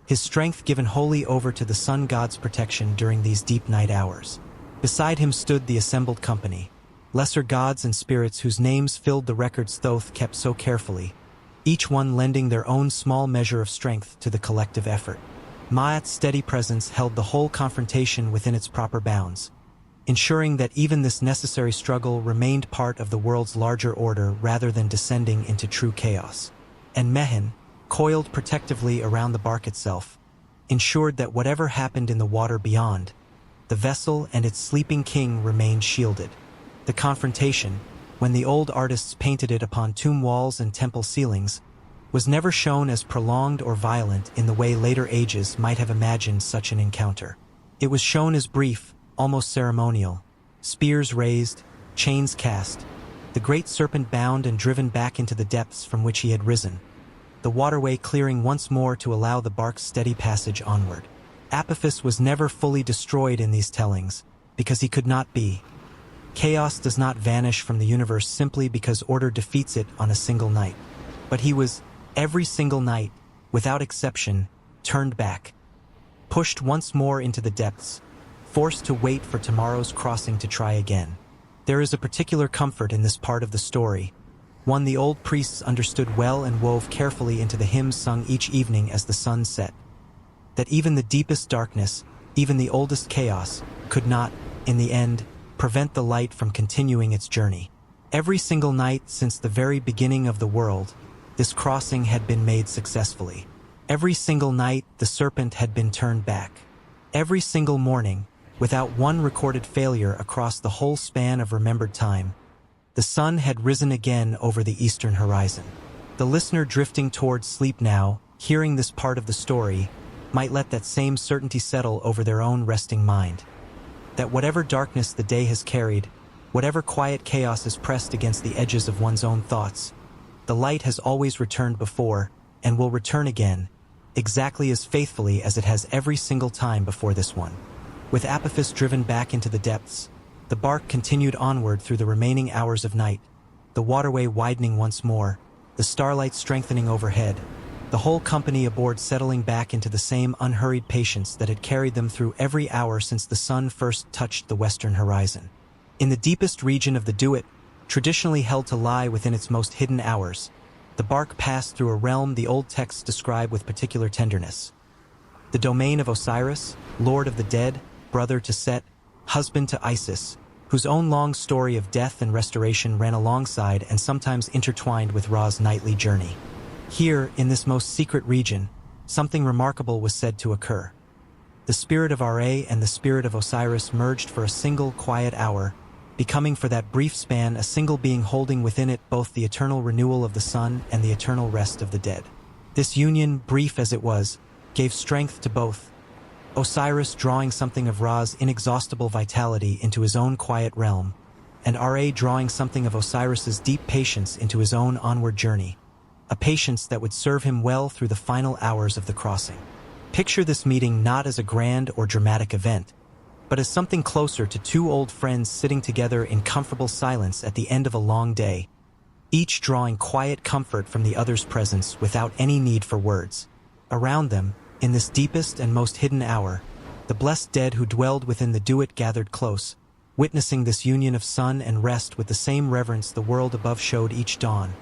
his strength given wholly over to the sun god's protection during these deep night hours. Beside him stood the assembled company, lesser gods and spirits whose names filled the records Thoth kept so carefully, each one lending their own small measure of strength to the collective effort. Ma'at's steady presence held the whole confrontation within its proper bounds, ensuring that even this necessary struggle remained part of the world's larger order rather than descending into true chaos. And Mehen, coiled protectively around the barque itself, ensured that whatever happened in the water beyond, the vessel and its sleeping king remained shielded. The confrontation, when the old artists painted it upon tomb walls and temple ceilings, was never shown as prolonged or violent in the way later ages might have imagined such an encounter. It was shown as brief, almost ceremonial, spears raised, chains cast, the great serpent bound and driven back into the depths from which he had risen, the waterway clearing once more to allow the barque's steady passage onward. Apophis was never fully destroyed in these tellings, because he could not be. Chaos does not vanish from the universe simply because order defeats it on a single night. But he was, every single night, without exception, turned back, pushed once more into the depths, forced to wait for tomorrow's crossing to try again. There is a particular comfort in this part of the story, one the old priests understood well and wove carefully into the hymns sung each evening as the sun set. That even the deepest darkness, even the oldest chaos, could not, in the end, prevent the light from continuing its journey. Every single night since the very beginning of the world, this crossing had been made successfully. Every single night, the serpent had been turned back. Every single morning, without one recorded failure across the whole span of remembered time, the sun had risen again over the eastern horizon. The listener drifting towards sleep now, hearing this part of the story, might let that same certainty settle over their own resting mind. That whatever darkness the day has carried, whatever quiet chaos has pressed against the edges of one's own thoughts, the light has always returned before, and will return again, exactly as faithfully as it has every single time before this one. With Apophis driven back into the depths, the barque continued onward through the remaining hours of night, the waterway widening once more, the starlight strengthening overhead, the whole company aboard settling back into the same unhurried patience that had carried them through every hour since the sun first touched the western horizon. In the deepest region of the Duat, traditionally held to lie within its most hidden hours, the barque passed through a realm the old texts describe with particular tenderness. The domain of Osiris, lord of the dead, brother to Set, husband to Isis, whose own long story of death and restoration ran alongside and sometimes intertwined with Ra's nightly journey. Here, in this most secret region, something remarkable was said to occur. The spirit of Ra and the spirit of Osiris merged for a single quiet hour, becoming for that brief span a single being holding within it both the eternal renewal of the sun and the eternal rest of the dead. This union, brief as it was, gave strength to both, Osiris drawing something of Ra's inexhaustible vitality into his own quiet realm, and Ra drawing something of Osiris's deep patience into his own onward journey, a patience that would serve him well through the final hours of the crossing. Picture this meeting not as a grand or dramatic event, but as something closer to two old friends sitting together in comfortable silence at the end of a long day, each drawing quiet comfort from the other's presence without any need for words. Around them, in this deepest and most hidden hour, the blessed dead who dwelled within the Duat gathered close, witnessing this union of sun and rest with the same reverence the world above showed each dawn,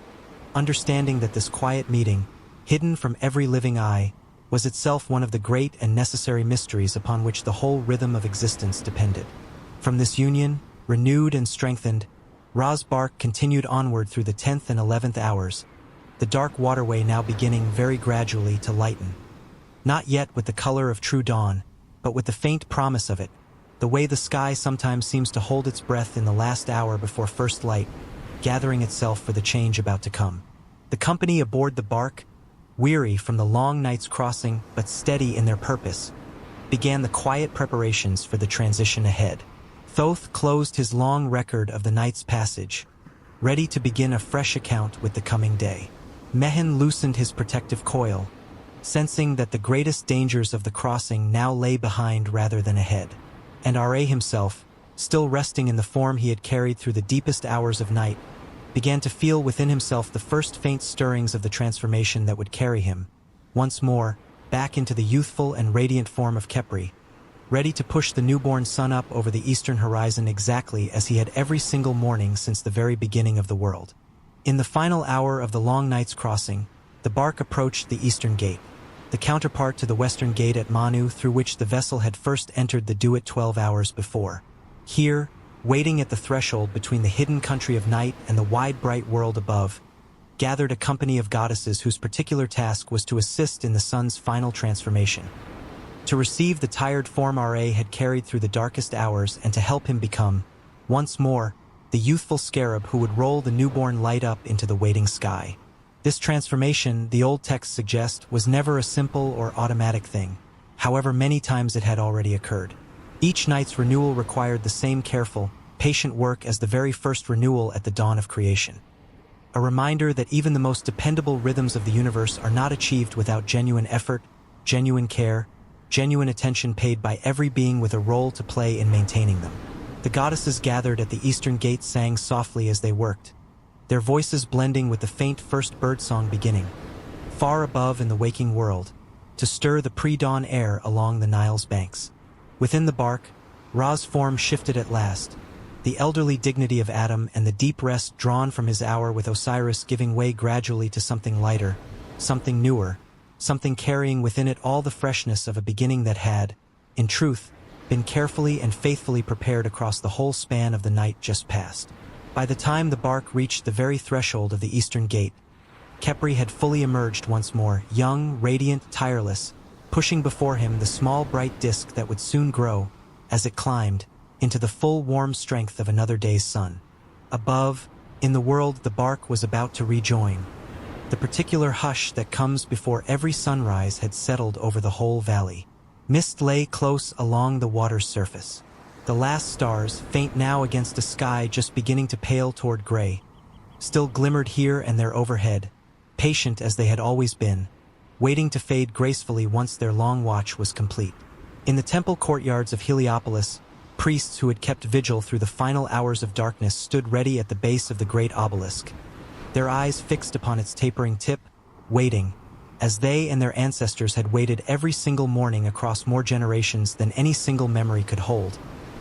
understanding that this quiet meeting, hidden from every living eye, was itself one of the great and necessary mysteries upon which the whole rhythm of existence depended. From this union, renewed and strengthened, Ra's barque continued onward through the 10th and 11th hours, the dark waterway now beginning very gradually to lighten. Not yet with the color of true dawn, but with the faint promise of it, the way the sky sometimes seems to hold its breath in the last hour before first light, gathering itself for the change about to come. The company aboard the barque, weary from the long night's crossing but steady in their purpose, began the quiet preparations for the transition ahead. Thoth closed his long record of the night's passage, ready to begin a fresh account with the coming day. Mehen loosened his protective coil, sensing that the greatest dangers of the crossing now lay behind rather than ahead. And Ra himself, still resting in the form he had carried through the deepest hours of night, began to feel within himself the first faint stirrings of the transformation that would carry him, once more, back into the youthful and radiant form of Khepri, ready to push the newborn sun up over the eastern horizon exactly as he had every single morning since the very beginning of the world. In the final hour of the long night's crossing, the barque approached the eastern gate. the counterpart to the western gate at Manu through which the vessel had first entered the Duat 12 hours before. Here, waiting at the threshold between the hidden country of night and the wide bright world above, gathered a company of goddesses whose particular task was to assist in the sun's final transformation. To receive the tired form Ra had carried through the darkest hours and to help him become, once more, the youthful scarab who would roll the newborn light up into the waiting sky. This transformation, the old texts suggest, was never a simple or automatic thing, however many times it had already occurred. Each night's renewal required the same careful, patient work as the very first renewal at the dawn of creation. A reminder that even the most dependable rhythms of the universe are not achieved without genuine effort, genuine care, genuine attention paid by every being with a role to play in maintaining them. The goddesses gathered at the eastern gate sang softly as they worked, their voices blending with the faint first birdsong beginning, far above in the waking world, to stir the pre-dawn air along the Nile's banks. Within the barque, Ra's form shifted at last, the elderly dignity of Adam and the deep rest drawn from his hour with Osiris giving way gradually to something lighter, something newer, something carrying within it all the freshness of a beginning that had, in truth, been carefully and faithfully prepared across the whole span of the night just past. By the time the barque reached the very threshold of the eastern gate, Khepri had fully emerged once more, young, radiant, tireless, pushing before him the small bright disk that would soon grow, as it climbed, into the full warm strength of another day's sun. Above, in the world the barque was about to rejoin. The particular hush that comes before every sunrise had settled over the whole valley. Mist lay close along the water's surface. The last stars, faint now against a sky just beginning to pale toward gray, still glimmered here and there overhead, patient as they had always been, waiting to fade gracefully once their long watch was complete. In the temple courtyards of Heliopolis, priests who had kept vigil through the final hours of darkness stood ready at the base of the great obelisk, their eyes fixed upon its tapering tip, waiting, as they and their ancestors had waited every single morning across more generations than any single memory could hold,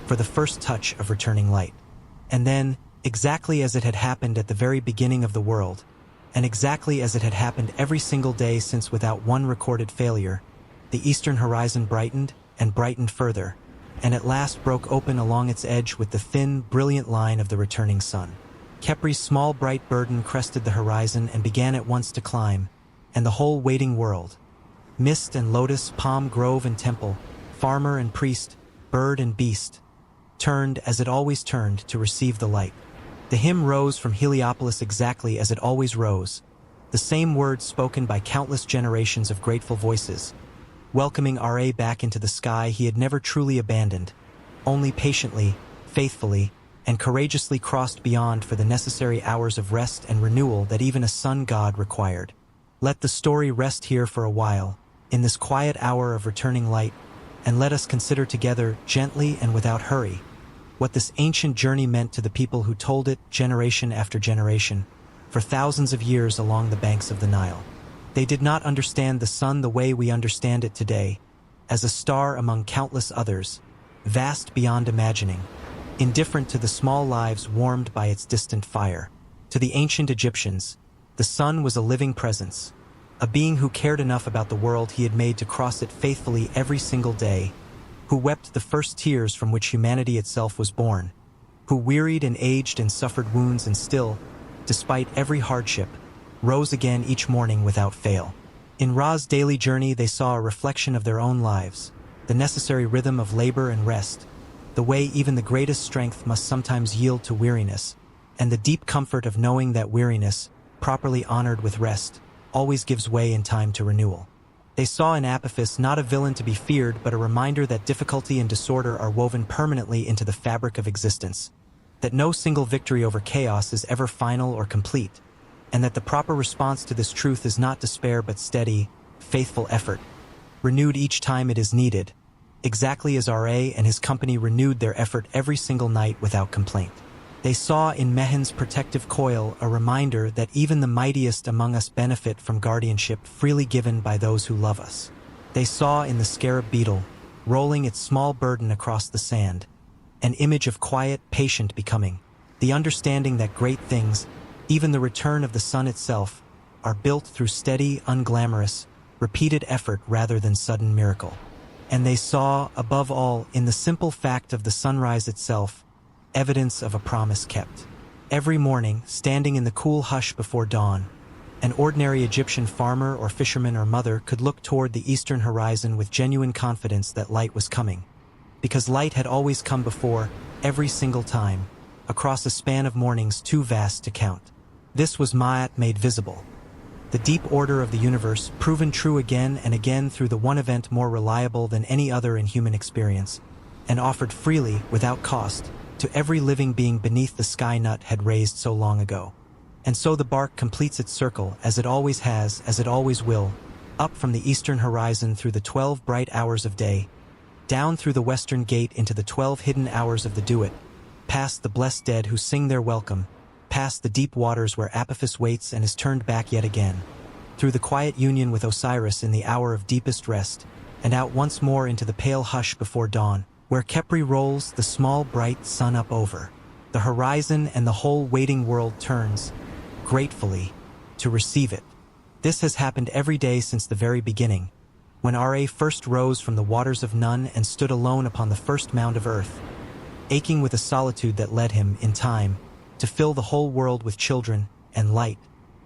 for the first touch of returning light. And then, exactly as it had happened at the very beginning of the world, and exactly as it had happened every single day since without one recorded failure, the eastern horizon brightened and brightened further, and at last broke open along its edge with the thin, brilliant line of the returning sun. Khepri's small bright burden crested the horizon and began at once to climb, and the whole waiting world, mist and lotus, palm grove and temple, farmer and priest, bird and beast, turned as it always turned to receive the light. The hymn rose from Heliopolis exactly as it always rose, the same words spoken by countless generations of grateful voices, welcoming Ra back into the sky he had never truly abandoned, only patiently, faithfully, and courageously crossed beyond for the necessary hours of rest and renewal that even a sun god required. Let the story rest here for a while, in this quiet hour of returning light, and let us consider together, gently and without hurry, what this ancient journey meant to the people who told it generation after generation, for thousands of years along the banks of the Nile. They did not understand the sun the way we understand it today, as a star among countless others, vast beyond imagining, indifferent to the small lives warmed by its distant fire. To the ancient Egyptians, the sun was a living presence, a being who cared enough about the world he had made to cross it faithfully every single day, who wept the first tears from which humanity itself was born, who wearied and aged and suffered wounds and still, despite every hardship, rose again each morning without fail. In Ra's daily journey they saw a reflection of their own lives, the necessary rhythm of labor and rest, the way even the greatest strength must sometimes yield to weariness, and the deep comfort of knowing that weariness, properly honored with rest, always gives way in time to renewal. They saw in Apophis not a villain to be feared, but a reminder that difficulty and disorder are woven permanently into the fabric of existence, that no single victory over chaos is ever final or complete, and that the proper response to this truth is not despair but steady, faithful effort, renewed each time it is needed, exactly as Ra and his company renewed their effort every single night without complaint. They saw in Mehen's protective coil a reminder that even the mightiest among us benefit from guardianship freely given by those who love us. They saw in the scarab beetle, rolling its small burden across the sand, an image of quiet, patient becoming, the understanding that great things, even the return of the sun itself, are built through steady, unglamorous, repeated effort rather than sudden miracle. And they saw, above all, in the simple fact of the sunrise itself, evidence of a promise kept. Every morning, standing in the cool hush before dawn, an ordinary Egyptian farmer or fisherman or mother could look toward the eastern horizon with genuine confidence that light was coming. Because light had always come before, every single time, across a span of mornings too vast to count. This was Ma'at made visible. The deep order of the universe, proven true again and again through the one event more reliable than any other in human experience, and offered freely, without cost, to every living being beneath the sky Nut had raised so long ago. And so the barque completes its circle, as it always has, as it always will, up from the eastern horizon through the 12 bright hours of day, down through the western gate into the 12 hidden hours of the Duat, past the blessed dead who sing their welcome, past the deep waters where Apophis waits and is turned back yet again, through the quiet union with Osiris in the hour of deepest rest, and out once more into the pale hush before dawn, where Khepri rolls the small bright sun up over the horizon and the whole waiting world turns, gratefully, to receive it. This has happened every day since the very beginning, when Ra first rose from the waters of Nun and stood alone upon the first mound of earth, aching with a solitude that led him, in time, to fill the whole world with children and light,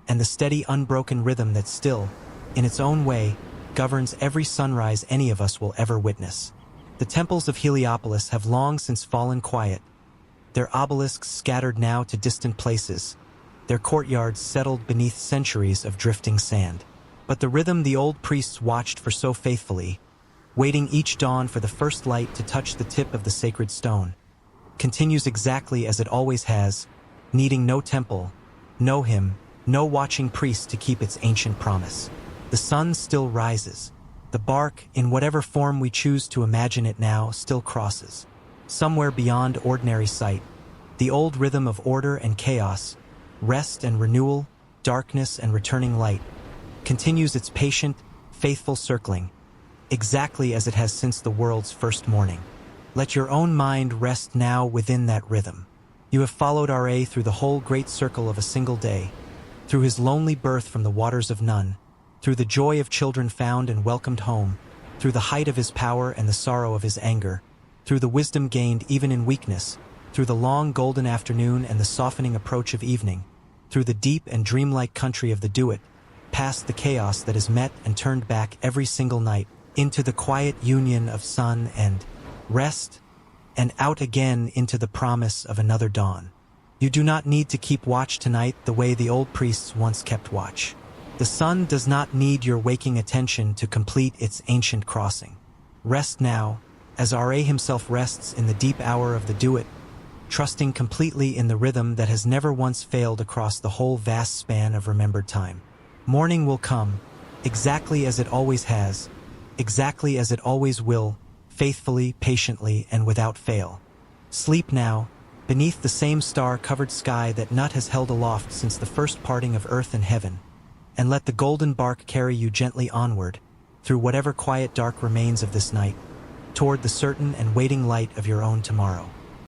and the steady unbroken rhythm that still, in its own way, governs every sunrise any of us will ever witness. The temples of Heliopolis have long since fallen quiet, their obelisks scattered now to distant places, their courtyards settled beneath centuries of drifting sand. But the rhythm the old priests watched for so faithfully, waiting each dawn for the first light to touch the tip of the sacred stone, continues exactly as it always has, needing no temple, no hymn, no watching priest to keep its ancient promise. The sun still rises. The barque, in whatever form we choose to imagine it now, still crosses. Somewhere beyond ordinary sight, the old rhythm of order and chaos, rest and renewal, darkness and returning light, continues its patient, faithful circling, exactly as it has since the world's first morning. Let your own mind rest now within that rhythm. You have followed Ra through the whole great circle of a single day, through his lonely birth from the waters of Nun, through the joy of children found and welcomed home, through the height of his power and the sorrow of his anger, through the wisdom gained even in weakness, through the long golden afternoon and the softening approach of evening, through the deep and dreamlike country of the Duat, past the chaos that is met and turned back every single night, into the quiet union of sun and rest, and out again into the promise of another dawn. You do not need to keep watch tonight the way the old priests once kept watch. The sun does not need your waking attention to complete its ancient crossing. Rest now, as Ra himself rests in the deep hour of the Duat, trusting completely in the rhythm that has never once failed across the whole vast span of remembered time. Morning will come, exactly as it always has, exactly as it always will, faithfully, patiently, and without fail. Sleep now, beneath the same star-covered sky that Nut has held aloft since the first parting of earth and heaven, and let the golden barque carry you gently onward, through whatever quiet dark remains of this night, toward the certain and waiting light of your own tomorrow.